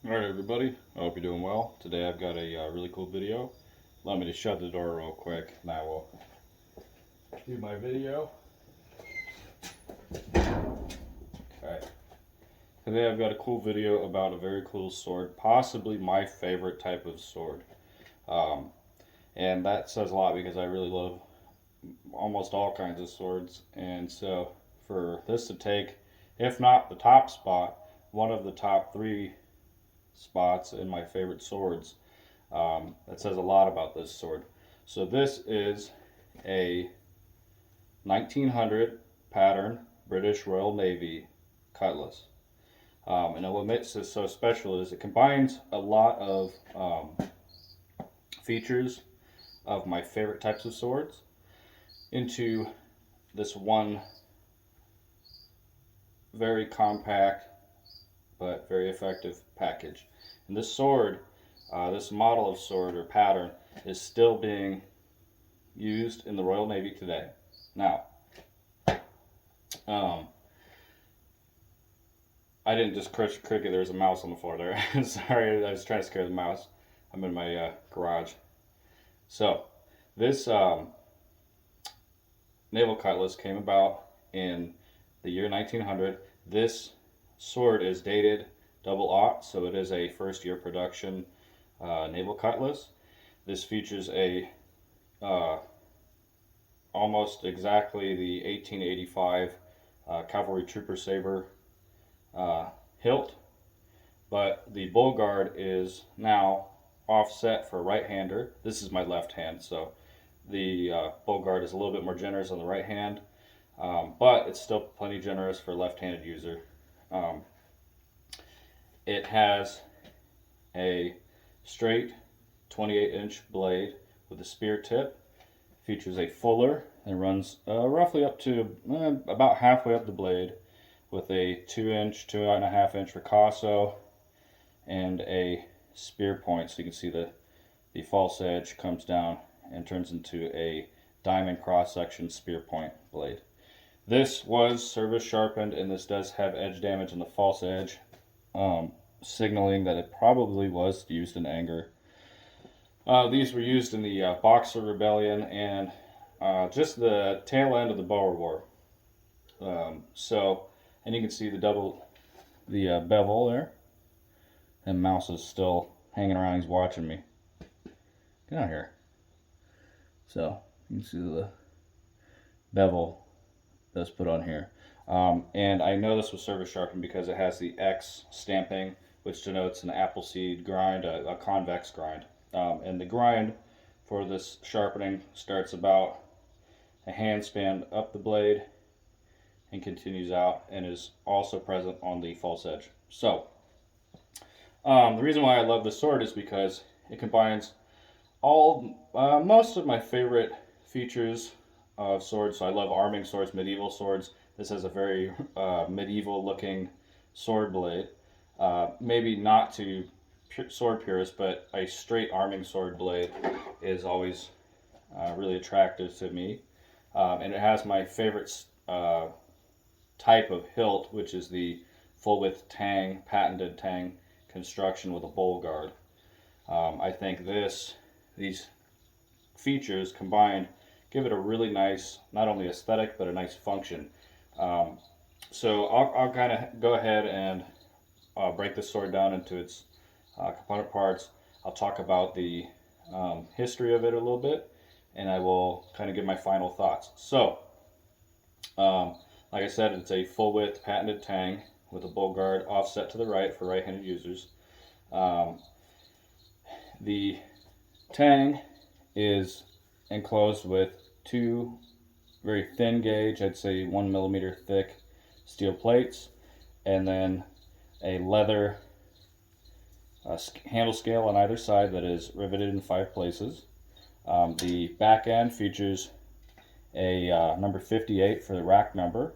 Alright everybody, I hope you're doing well. Today I've got a really cool video. Allow me to shut the door real quick and I will do my video. Okay. Today I've got a cool video about a very cool sword, possibly my favorite type of sword. And that says a lot because I really love almost all kinds of swords. And so for this to take, if not the top spot, one of the top 3 spots in my favorite swords, that says a lot about this sword. So this is a 1900 pattern British Royal Navy Cutlass. And what makes this so special is it combines a lot of features of my favorite types of swords into this one very compact but very effective package. And this sword, this model of sword or pattern, is still being used in the Royal Navy today. Now, I didn't just cricket, there's a mouse on the floor there. Sorry, I was trying to scare the mouse. I'm in my garage. So, this naval cutlass came about in the year 1900. This sword is dated 00, so it is a first year production naval cutlass. This features a almost exactly the 1885 cavalry trooper saber hilt, but the bull guard is now offset for a right-hander. This is my left hand, so the bull guard is a little bit more generous on the right hand, but it's still plenty generous for a left-handed user. It has a straight 28-inch blade with a spear tip. Features a fuller and runs roughly up to about halfway up the blade, with a 2-inch, 2.5-inch ricasso and a spear point. So you can see the false edge comes down and turns into a diamond cross-section spear point blade. This was service sharpened, and this does have edge damage on the false edge, signaling that it probably was used in anger. These were used in the Boxer Rebellion and just the tail end of the Boer War. And you can see the bevel there. And mouse is still hanging around. He's watching me. Get out here. So you can see the bevel that's put on here. And I know this was service sharpened because it has the X stamping, which denotes an appleseed grind, a convex grind. And the grind for this sharpening starts about a hand span up the blade and continues out, and is also present on the false edge. So the reason why I love this sword is because it combines most of my favorite features of swords. So I love arming swords, medieval swords. This has a very medieval looking sword blade. Maybe not to sword purists, but a straight arming sword blade is always really attractive to me. And it has my favorite type of hilt, which is the full width tang, patented tang construction with a bull guard. I think these features combined give it a really nice, not only aesthetic, but a nice function. So I'll kind of go ahead and break this sword down into its component parts. I'll talk about the history of it a little bit, and I will kind of give my final thoughts. So, like I said, it's a full width patented tang with a bull guard offset to the right for right-handed users. The tang is enclosed with 2 very thin gauge, I'd say 1 millimeter thick steel plates, and then a leather handle scale on either side that is riveted in 5 places. The back end features a number 58 for the rack number.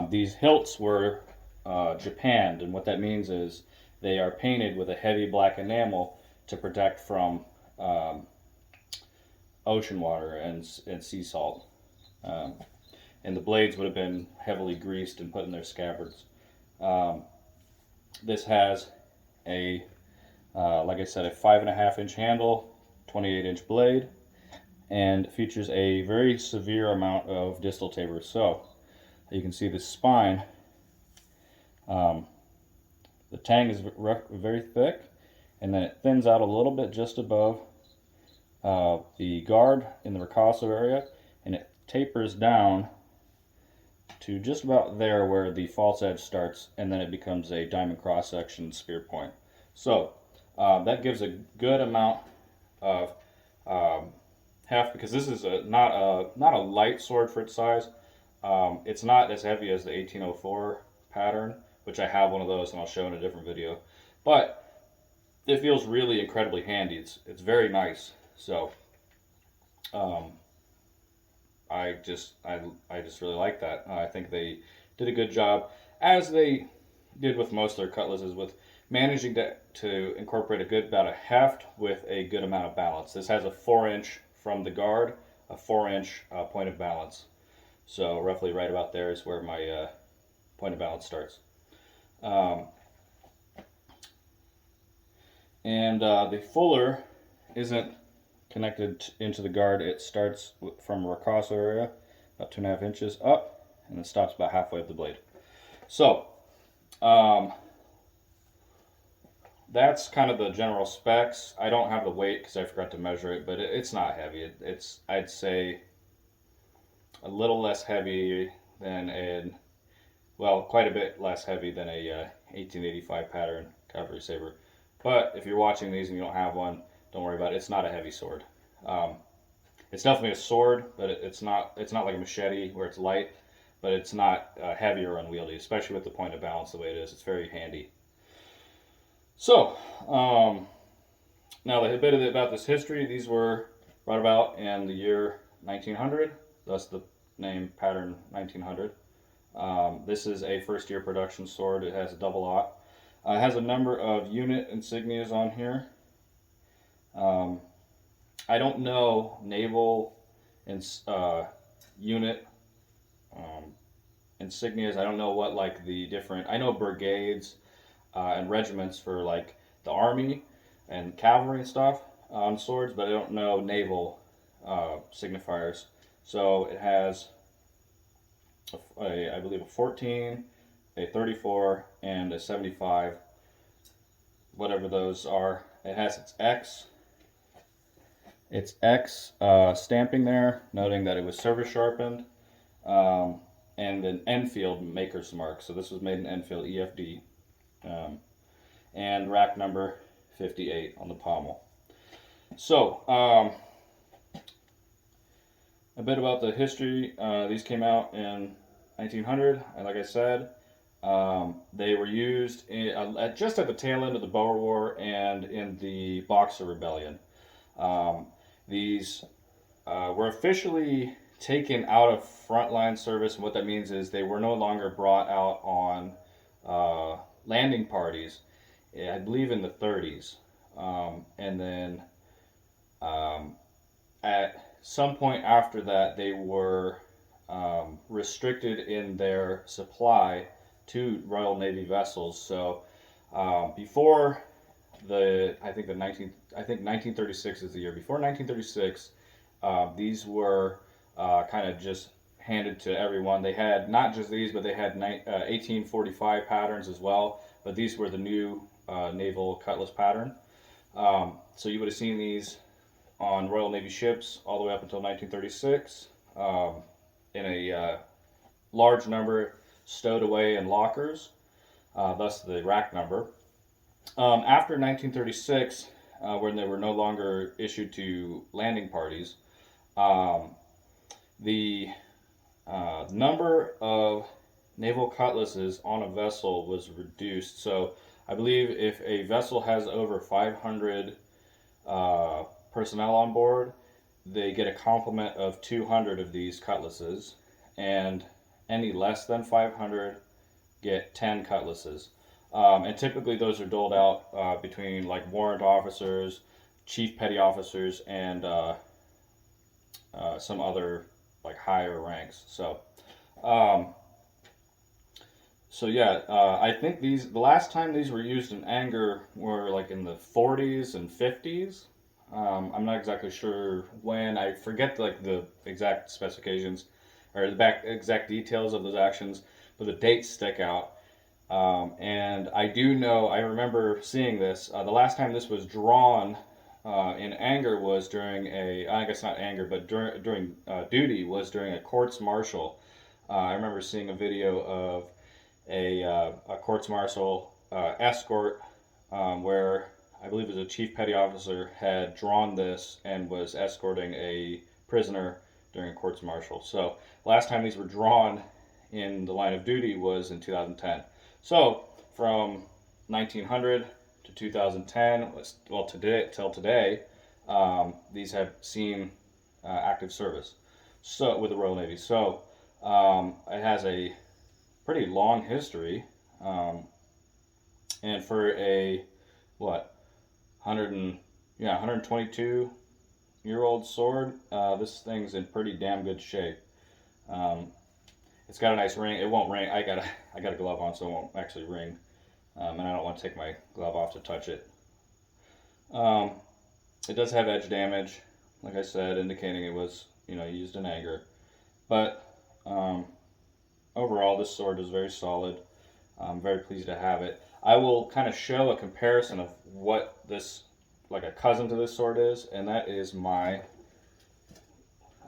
These hilts were japanned, and what that means is they are painted with a heavy black enamel to protect from ocean water and sea salt. And the blades would have been heavily greased and put in their scabbards. This has a like I said, a 5.5-inch handle, 28-inch blade, and features a very severe amount of distal taper. So you can see the spine, the tang is very thick, and then it thins out a little bit just above the guard in the ricasso area, and it tapers down to just about there where the false edge starts, and then it becomes a diamond cross section spear point. So that gives a good amount of heft, because this is not a light sword for its size. It's not as heavy as the 1804 pattern, which I have one of those and I'll show in a different video. But it feels really incredibly handy. It's very nice. So I just really like that. I think they did a good job, as they did with most of their cutlasses, with managing to incorporate a good amount of heft with a good amount of balance. This has a 4-inch from the guard, a 4-inch point of balance. So roughly right about there is where my point of balance starts. The fuller isn't connected into the guard. It starts from a ricasso area, about 2.5 inches up, and it stops about halfway up the blade. So that's kind of the general specs. I don't have the weight because I forgot to measure it, but it's not heavy. It's I'd say a little less heavy than quite a bit less heavy than a 1885 pattern cavalry saber. But if you're watching these and you don't have one, don't worry about it. It's not a heavy sword. It's definitely a sword, but it's not like a machete where it's light, but it's not heavy or unwieldy, especially with the point of balance the way it is. It's very handy. So, now a bit about this history. These were brought about in the year 1900, thus the name pattern 1900. This is a first-year production sword. It has a double aught. It has a number of unit insignias on here. I don't know naval unit insignias. I don't know what like the different. I know brigades and regiments for like the army and cavalry and stuff on swords, but I don't know naval signifiers. So it has I believe a 14, a 34, and a 75, whatever those are. It has its X stamping there, noting that it was service sharpened, and an Enfield maker's mark. So this was made in Enfield, EFD, and rack number 58 on the pommel. So a bit about the history. These came out in 1900, and like I said, they were used just at the tail end of the Boer War and in the Boxer Rebellion. These were officially taken out of frontline service, and what that means is they were no longer brought out on landing parties, I believe in the 30s. And then at some point after that, they were restricted in their supply to Royal Navy vessels. So before I think 1936 is the year. Before 1936, these were kind of just handed to everyone. They had not just these, but they had 1845 patterns as well. But these were the new naval Cutlass pattern. So you would have seen these on Royal Navy ships all the way up until 1936 in a large number stowed away in lockers, thus the rack number. After 1936, when they were no longer issued to landing parties, the number of naval cutlasses on a vessel was reduced. So I believe if a vessel has over 500 personnel on board, they get a complement of 200 of these cutlasses, and any less than 500 get 10 cutlasses. And typically those are doled out between like warrant officers, chief petty officers, and some other like higher ranks. So So yeah, I think the last time these were used in anger were like in the 40s and 50s. I'm not exactly sure when. I forget like the exact specifications or the back exact details of those actions, but the dates stick out. And I do know, I remember seeing this. The last time this was drawn in anger was during I guess not anger, but during duty was during a courts martial. I remember seeing a video of a courts martial escort where I believe it was a chief petty officer had drawn this and was escorting a prisoner during a courts martial. So last time these were drawn in the line of duty was in 2010. So from 1900 to 2010, well today till today, these have seen active service. So with the Royal Navy, so it has a pretty long history, um, and for a what 100 and yeah 122-year-old sword, this thing's in pretty damn good shape. Um, it's got a nice ring. It won't ring. I got a glove on, so it won't actually ring, and I don't want to take my glove off to touch it. Um, it does have edge damage, like I said, indicating it was used in anger. But um, overall, this sword is very solid. I'm very pleased to have it. I will kind of show a comparison of what this, like a cousin to this sword is, and that is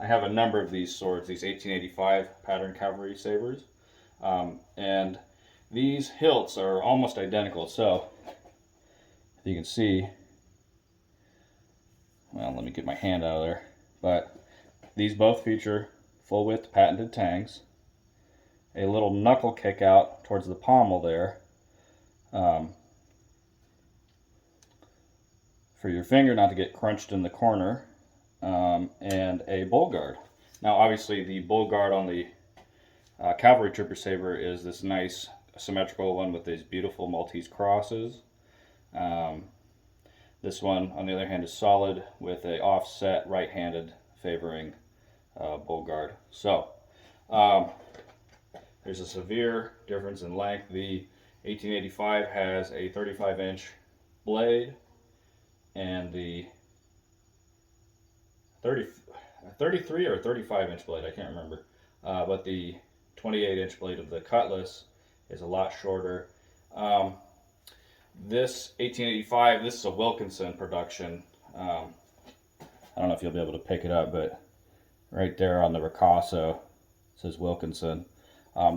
I have a number of these swords, these 1885 pattern cavalry sabers, and these hilts are almost identical. So, if you can see, well, let me get my hand out of there, but these both feature full width patented tangs, a little knuckle kick out towards the pommel there, for your finger not to get crunched in the corner, and a bull guard. Now, obviously, the bull guard on the cavalry trooper saber is this nice symmetrical one with these beautiful Maltese crosses. Um, this one, on the other hand, is solid with a offset right-handed favoring bull guard. So, there's a severe difference in length. The 1885 has a 35-inch blade, and the 33 or 35-inch blade, I can't remember. But the 28-inch blade of the Cutlass is a lot shorter. This 1885, this is a Wilkinson production. I don't know if you'll be able to pick it up, but right there on the Ricasso it says Wilkinson.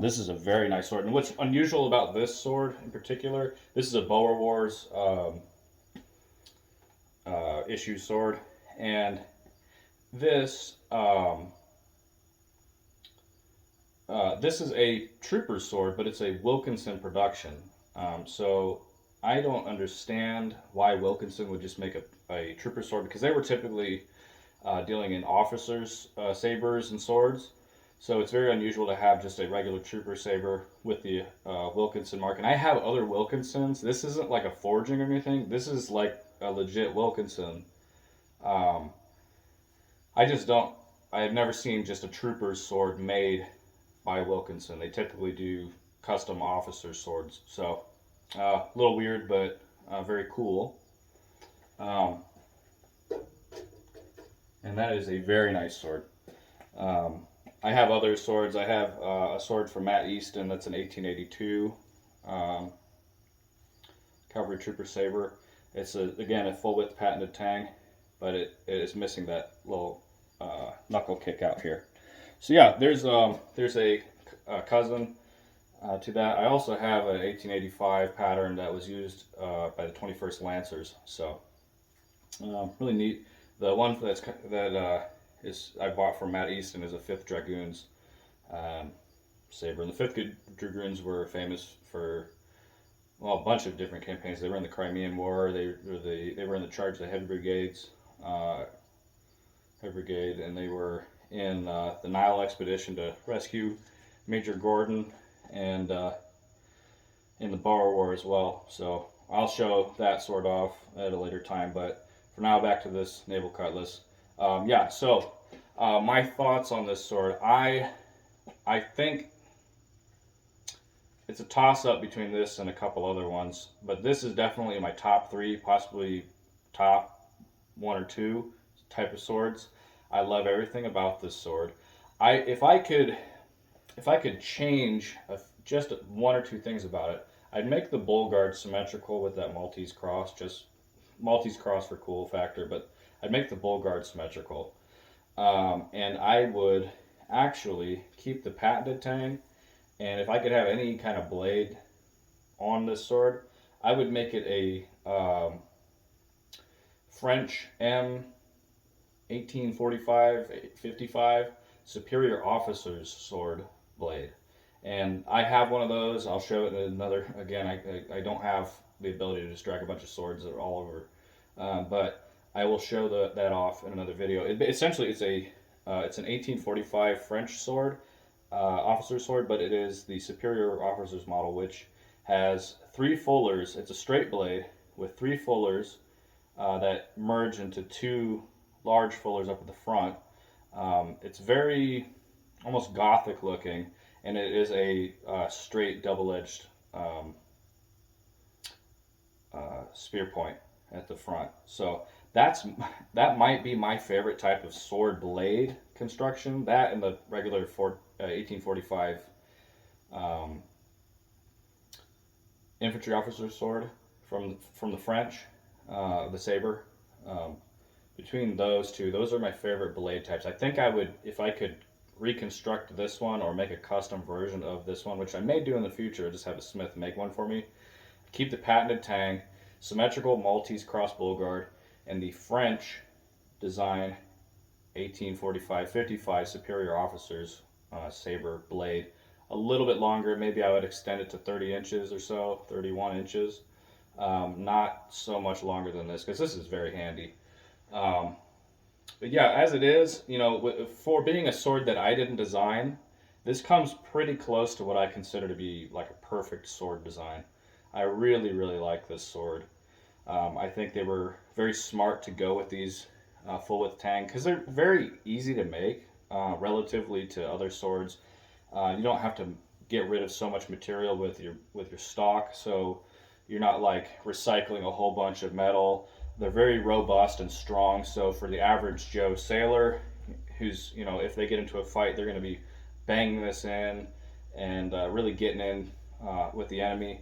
This is a very nice sword. And what's unusual about this sword in particular, this is a Boer Wars issue sword, and this this is a trooper sword, but it's a Wilkinson production. So I don't understand why Wilkinson would just make a trooper sword, because they were typically dealing in officers' sabers and swords. So it's very unusual to have just a regular trooper saber with the Wilkinson mark. And I have other Wilkinsons. This isn't like a forging or anything. This is like a legit Wilkinson. Um, I just don't. I have never seen just a trooper's sword made by Wilkinson. They typically do custom officer swords. So a little weird, but very cool. Um, and that is a very nice sword. I have other swords. I have a sword from Matt Easton that's an 1882 cavalry trooper saber. It's again a full width patented tang, but it is missing that little knuckle kick out here. So yeah, there's a cousin to that. I also have an 1885 pattern that was used by the 21st Lancers. So really neat. The one that I bought from Matt Easton is a 5th Dragoons saber. And the 5th Dragoons were famous for, well, a bunch of different campaigns. They were in the Crimean War. They were in the charge of the Heavy Brigades, Heavy Brigade, and they were in the Nile expedition to rescue Major Gordon, and in the Boer War as well. So I'll show that sword off at a later time. But for now, back to this naval cutlass. Yeah, so my thoughts on this sword. I think it's a toss up between this and a couple other ones, but this is definitely my top three, possibly top one or two type of swords. I love everything about this sword. I if I could change just one or two things about it, I'd make the bull guard symmetrical with that Maltese cross, just Maltese cross for cool factor, but I'd make the bull guard symmetrical. And I would actually keep the patented tang, and if I could have any kind of blade on this sword, I would make it a French M 1845 55 superior officer's sword blade. And I have one of those. I'll show it in another. Again, I don't have the ability to just drag a bunch of swords that are all over, but I will show that off in another video. Essentially, it's an 1845 French sword, officer's sword, but it is the superior officer's model, which has three fullers. It's a straight blade with three fullers that merge into two large fullers up at the front. It's very almost gothic looking, and it is a straight double-edged spear point at the front. So that might be my favorite type of sword blade construction. That and the regular 1845 infantry officer's sword from the French, the saber. Between those two, those are my favorite blade types. I think I would, if I could reconstruct this one or make a custom version of this one, which I may do in the future, just have a smith make one for me. Keep the patented tang, symmetrical Maltese cross bull guard, and the French design 1845-55 superior officers saber blade. A little bit longer, maybe I would extend it to 30 inches or so, 31 inches. Not so much longer than this, because this is very handy. But yeah, as it is, for being a sword that I didn't design, this comes pretty close to what I consider to be like a perfect sword design. I really, really like this sword. I think they were very smart to go with these full width tang because they're very easy to make relatively to other swords. You don't have to get rid of so much material with your stock, so you're not like recycling a whole bunch of metal. They're very robust and strong, so for the average Joe sailor who's, if they get into a fight, they're going to be banging this in and really getting in with the enemy.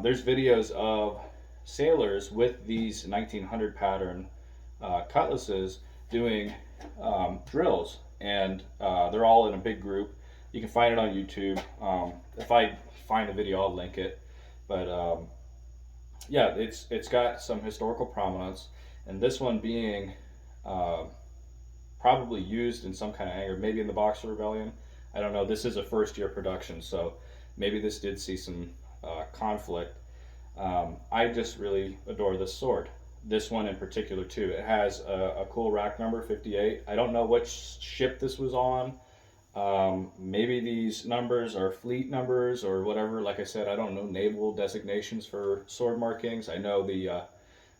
There's videos of sailors with these 1900 pattern cutlasses doing drills, and they're all in a big group. You can find it on YouTube. If I find a video, I'll link it. But yeah, it's got some historical prominence, and this one being probably used in some kind of anger, maybe in the Boxer Rebellion. I don't know. This is a first-year production, so maybe this did see some conflict. I just really adore this sword. This one in particular too. It has a cool rack number, 58. I don't know which ship this was on. Maybe these numbers are fleet numbers or whatever. Like I said, I don't know naval designations for sword markings. I know the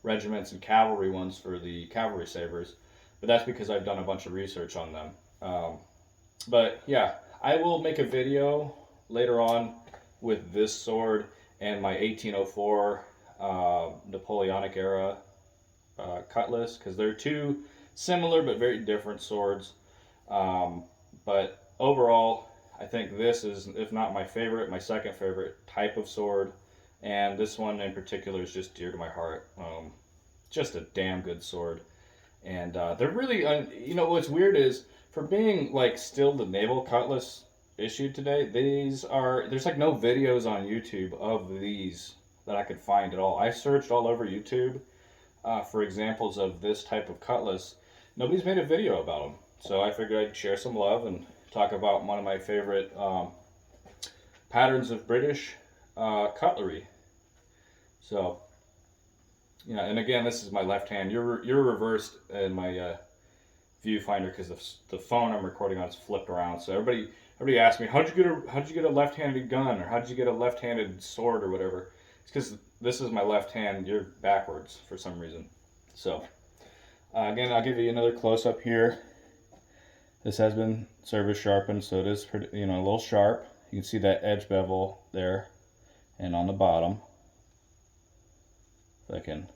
regiments and cavalry ones for the cavalry sabers, but that's because I've done a bunch of research on them. But yeah, I will make a video later on with this sword and my 1804 Napoleonic era Cutlass, because they're two similar but very different swords. But overall, I think this is, if not my favorite, my second favorite type of sword, and this one in particular is just dear to my heart. Just a damn good sword, and they're really, what's weird is for being like still the naval cutlass issued today, there's like no videos on YouTube of these that I could find at all. I searched all over YouTube for examples of this type of cutlass. Nobody's made a video about them. So I figured I'd share some love and talk about one of my favorite patterns of British cutlery. So, and again, this is my left hand. You're reversed in my viewfinder because the phone I'm recording on is flipped around. So everybody asks me, how'd you get a left-handed gun, or how'd you get a left-handed sword or whatever? It's because this is my left hand. You're backwards for some reason. So again, I'll give you another close-up here. This has been service sharpened, so it is pretty, a little sharp you can see that edge bevel there, and on the bottom, if I can,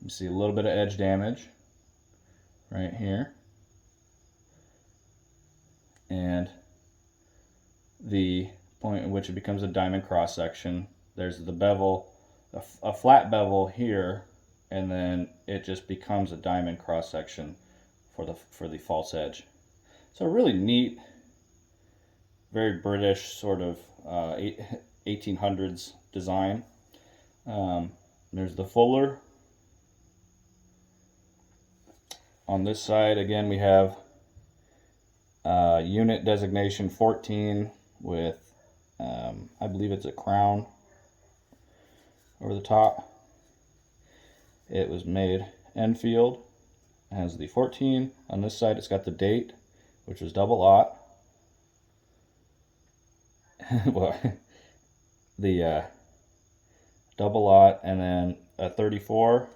you see a little bit of edge damage right here, and the point at which it becomes a diamond cross section. There's the bevel, a flat bevel here, and then it just becomes a diamond cross section for the false edge. So a really neat, very British sort of 1800s design. There's the fuller. On this side, again, we have unit designation 14 with, I believe it's a crown over the top. It was made Enfield. It has the 14. On this side, it's got the date, which was double aught. Well, the double aught, and then a 34,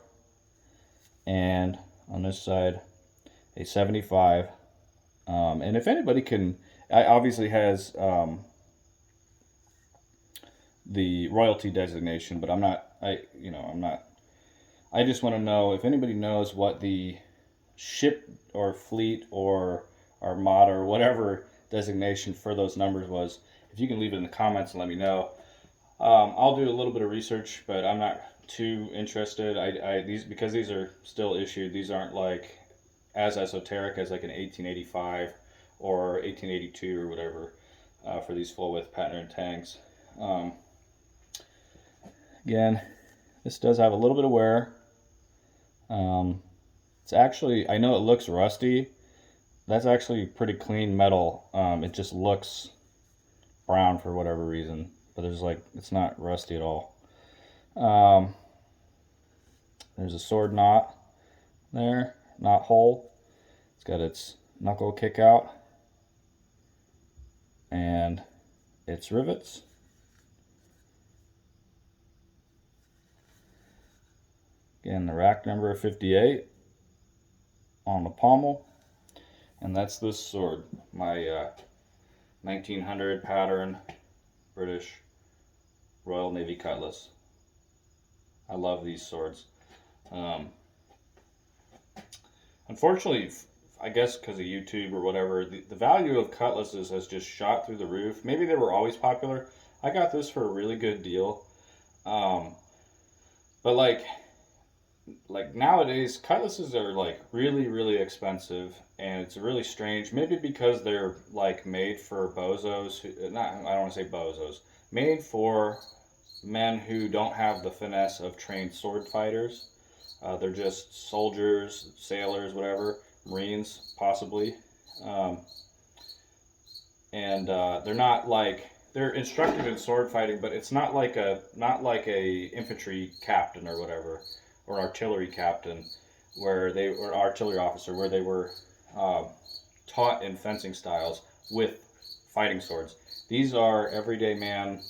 and on this side a 75. And if anybody can, obviously has the royalty designation, but I'm not. I just want to know if anybody knows what the ship or fleet or armada or whatever designation for those numbers was. If you can leave it in the comments and let me know. I'll do a little bit of research, but I'm not too interested. Because these are still issued. These aren't like as esoteric as like an 1885 or 1882 or whatever for these full width patented tangs. Again, this does have a little bit of wear. It's actually, I know it looks rusty. That's actually pretty clean metal. It just looks brown for whatever reason, but it's not rusty at all. There's a sword knot there, knot hole. It's got its knuckle kick out and its rivets. Again, the rack number 58 on the pommel, and that's this sword, my 1900 pattern British Royal Navy Cutlass. I love these swords. Unfortunately, I guess because of YouTube or whatever, the value of cutlasses has just shot through the roof. Maybe they were always popular. I got this for a really good deal. But like nowadays, cutlasses are like really, really expensive, and it's really strange. Maybe because they're like made for bozos. I don't want to say bozos. Made for men who don't have the finesse of trained sword fighters. They're just soldiers, sailors, whatever, Marines possibly, and they're not like, they're instructed in sword fighting, but it's not like a infantry captain or whatever, or artillery captain, or artillery officer, where they were taught in fencing styles with fighting swords. These are everyday man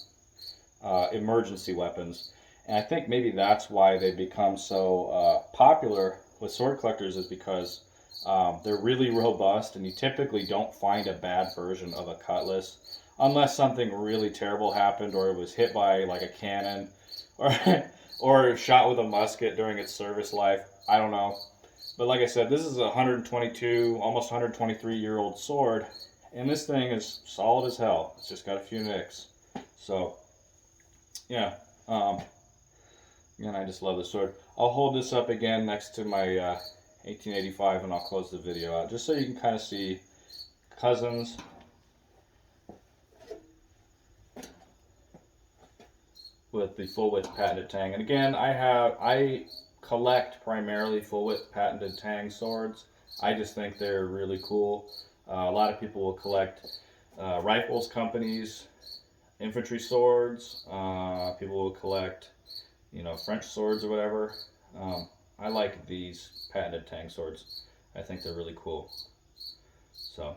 emergency weapons. And I think maybe that's why they become so popular with sword collectors, is because they're really robust, and you typically don't find a bad version of a cutlass unless something really terrible happened, or it was hit by like a cannon, or shot with a musket during its service life. I don't know. But like I said, this is a 122, almost 123-year-old sword, and this thing is solid as hell. It's just got a few nicks. So, yeah. Again, I just love this sword. I'll hold this up again next to my 1885, and I'll close the video out, just so you can kind of see cousins. With the full width patented tang. And again, I collect primarily full width patented tang swords. I just think they're really cool. A lot of people will collect rifles companies, infantry swords. People will collect, French swords or whatever. I like these patented tang swords. I think they're really cool. So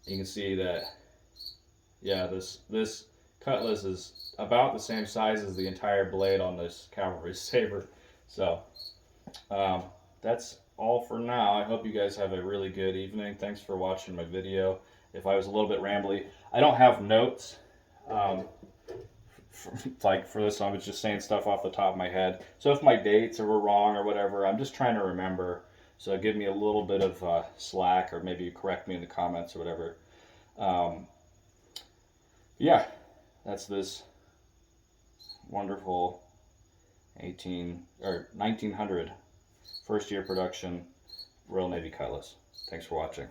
you can see that, yeah, this cutlass is about the same size as the entire blade on this cavalry saber. So that's all for now. I hope you guys have a really good evening. Thanks for watching my video. if I was a little bit rambly. I don't have notes. Um, like for this, I was just saying stuff off the top of my head. So if my dates were wrong or whatever, I'm just trying to remember. So give me a little bit of slack, or maybe correct me in the comments or whatever. Um, yeah, that's this wonderful 18 or 1900 first year production Royal Navy Cutlass. Thanks for watching.